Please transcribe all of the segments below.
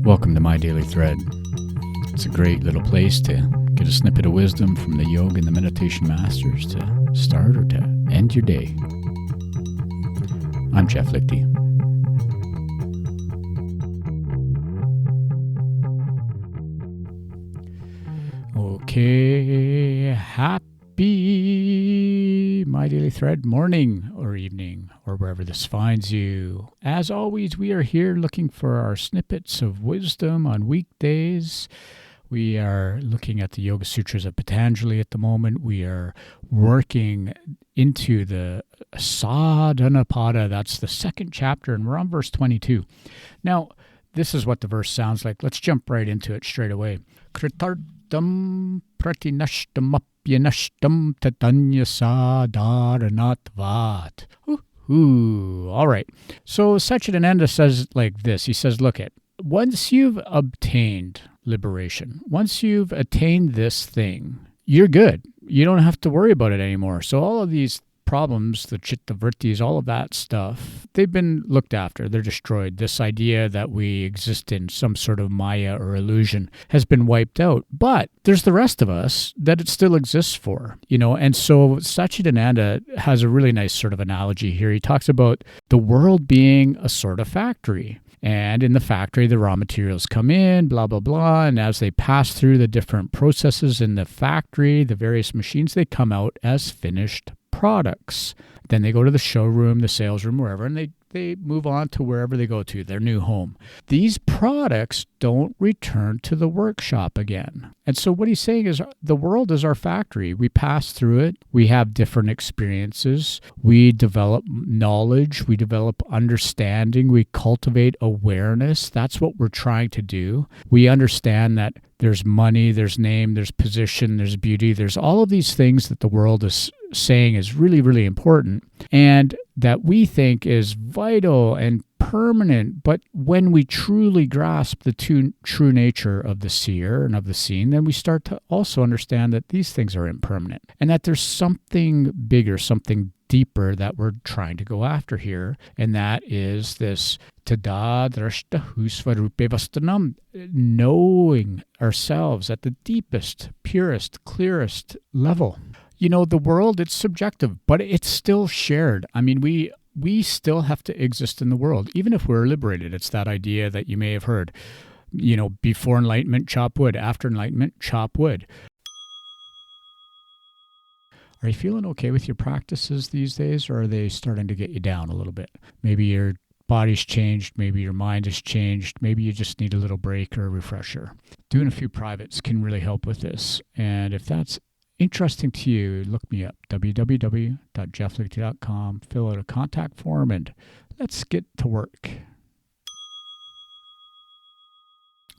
Welcome to My Daily Thread. It's a great little place to get a snippet of wisdom from the yoga and the meditation masters to start or to end your day. I'm Jeff Lichty. Okay, happy My Daily Thread morning or evening or wherever this finds you. As always, we are here looking for our snippets of wisdom on weekdays. We are looking at the Yoga Sūtras of Patanjali at the moment. We are working into the Sādhana Pāda. That's the second chapter, and we're on verse 22. Now, this is what the verse sounds like. Let's jump right into it straight away. Kṛtārthaṁ prati naṣṭam naṣṭam anya sādhāraṇatvāt. All right. So Satchidananda says like this. He says, look, once you've obtained liberation, once you've attained this thing, you're good. You don't have to worry about it anymore. So all of these problems, the citta, vṛttis, all of that stuff, they've been looked after. They're destroyed. This idea that we exist in some sort of māyā or illusion has been wiped out. But there's the rest of us that it still exists for, And so Satchidananda has a really nice sort of analogy here. He talks about the world being a sort of factory. And in the factory, the raw materials come in, blah, blah, blah. And as they pass through the different processes in the factory, the various machines, they come out as finished products. Then they go to the showroom, the sales room, wherever, and they move on to wherever they go to, their new home. These products don't return to the workshop again. And so what he's saying is the world is our factory. We pass through it. We have different experiences. We develop knowledge. We develop understanding. We cultivate awareness. That's what we're trying to do. We understand that there's money, there's name, there's position, there's beauty. There's all of these things that the world is saying is really, really important and that we think is vital and permanent. But when we truly grasp the true nature of the seer and of the seen, then we start to also understand that these things are impermanent and that there's something bigger, something deeper that we're trying to go after here. And that is this dṛśya swirl, knowing ourselves at the deepest, purest, clearest level. The world, it's subjective, but it's still shared. I mean, we still have to exist in the world, even if we're liberated. It's that idea that you may have heard, before enlightenment, chop wood. After enlightenment, chop wood. Are you feeling okay with your practices these days, or are they starting to get you down a little bit? Maybe your body's changed, maybe your mind has changed, maybe you just need a little break or a refresher. Doing a few privates can really help with this. And if that's interesting to you, look me up, www.jefflichty.com, fill out a contact form, and let's get to work.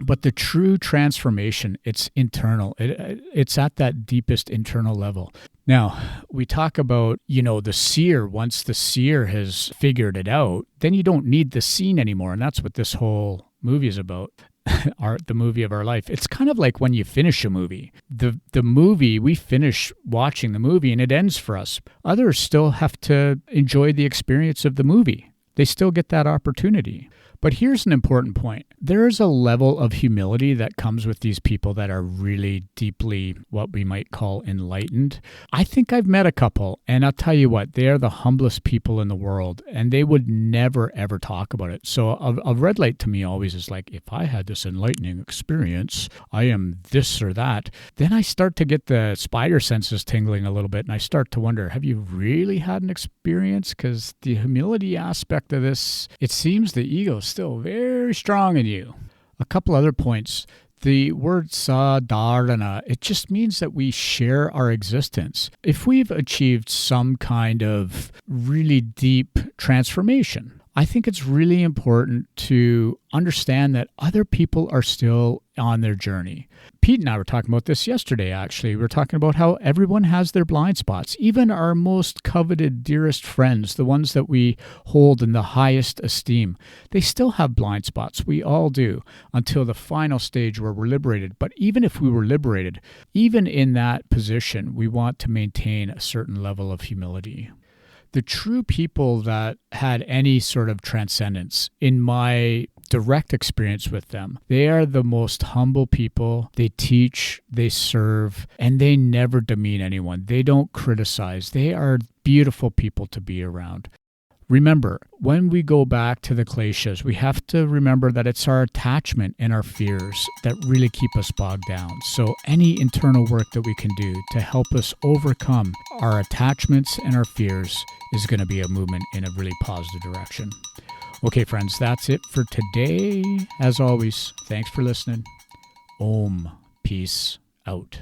But the true transformation, it's internal. It's at that deepest internal level. Now, we talk about, the seer. Once the seer has figured it out, then you don't need the seen anymore. And that's what this whole movie is about. The movie of our life. It's kind of like when you finish a movie. The movie, we finish watching the movie and it ends for us. Others still have to enjoy the experience of the movie. They still get that opportunity. But here's an important point. There is a level of humility that comes with these people that are really deeply what we might call enlightened. I think I've met a couple, and I'll tell you what, they are the humblest people in the world, and they would never, ever talk about it. So a red light to me always is like, if I had this enlightening experience, I am this or that. Then I start to get the spider senses tingling a little bit, and I start to wonder, have you really had an experience? Because the humility aspect of this, it seems the ego is still very strong in you. A couple other points. The word sādhāraṇa, it just means that we share our existence. If we've achieved some kind of really deep transformation, I think it's really important to understand that other people are still on their journey. Pete and I were talking about this yesterday, actually. We were talking about how everyone has their blind spots. Even our most coveted, dearest friends, the ones that we hold in the highest esteem, they still have blind spots. We all do, until the final stage where we're liberated. But even if we were liberated, even in that position, we want to maintain a certain level of humility. The true people that had any sort of transcendence, in my direct experience with them. They are the most humble people. They teach, they serve, and they never demean anyone. They don't criticize. They are beautiful people to be around. Remember, when we go back to the kleśas, we have to remember that it's our attachment and our fears that really keep us bogged down. So any internal work that we can do to help us overcome our attachments and our fears is going to be a movement in a really positive direction. Okay, friends, that's it for today. As always, thanks for listening. Om. Peace out.